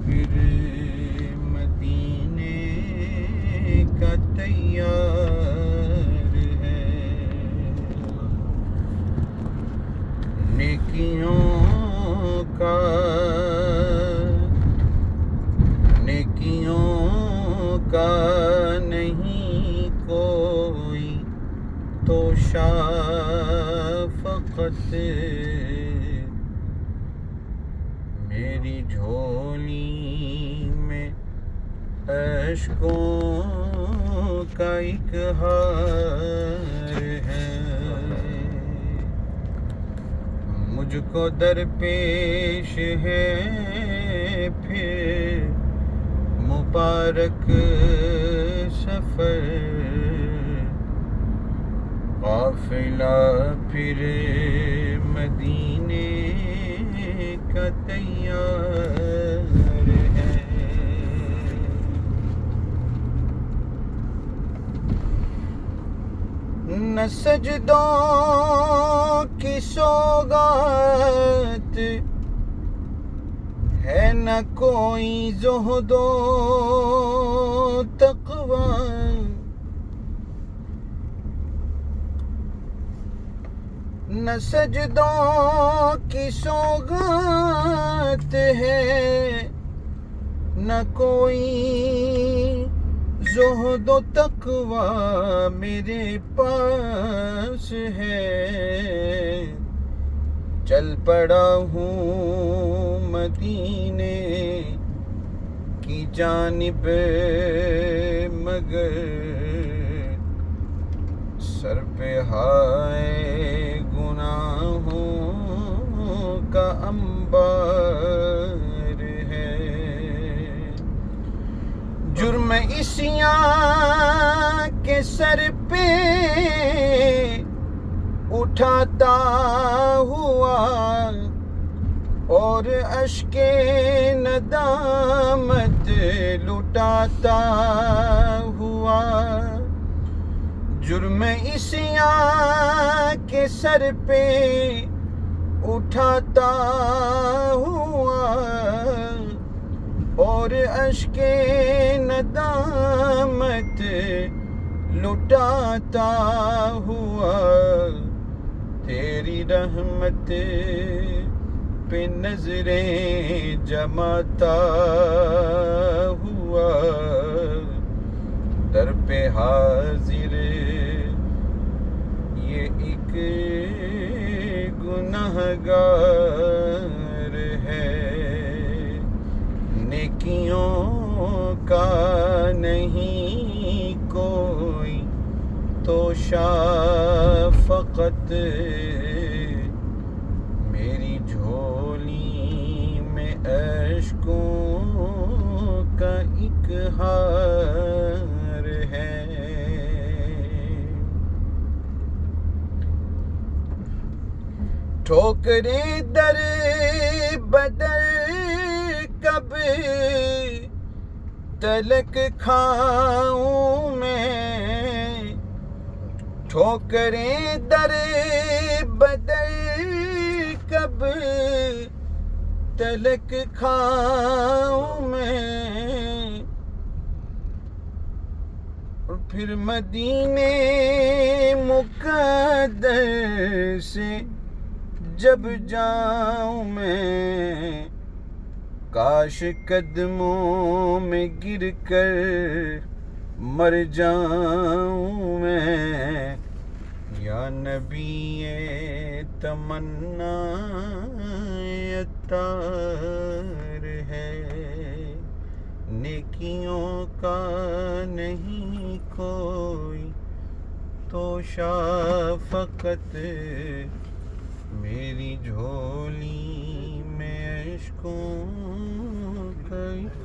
پھر مدینے کا تیار ہے، نیکیوں کا نہیں کوئی تو شفقت، میری جھولی میں اشکوں کا ایک ہار ہے، مجھ کو درپیش ہے پھر مبارک سفر، قافلہ پھر مدینے کا تیار ہے۔ نہ سجدوں کی سوغات ہے، نہ کوئی زہد و تقویٰ، نہ سجدوں کی سوغات ہے، نہ کوئی زہد و تقویٰ میرے پاس ہے، چل پڑا ہوں مدینے کی جانب مگر سر پہ ہائے گناہوں کا انبار ہے، جرم عصیاں کے سر پہ اٹھاتا ہوا اور اشک ندامت لٹاتا ہوا، جرم عصیاں کے سر پہ اٹھاتا ہوا اور اشک ندامت لٹاتا ہوا، تیری رحمت پہ نظریں جماتا ہوا، در پہ حاضر یہ ایک گنہگار ہے، نیکیوں کا نہیں کوئی تو شفقت، میری جھولی میں اشکوں کا ایک ہار ہے۔ ٹھوکریں در بدر کب تلک کھاؤں میں، ٹھوکریں در بدر کب تلک کھاؤں میں، اور پھر مدینے مقدر سے جب جاؤں میں، کاش قدموں میں گر کر مر جاؤں میں، یا نبی تمنا عطار ہے، نیکیوں کا نہیں کوئی تو شفقت، میری جھولی میں اشکوں کا ایک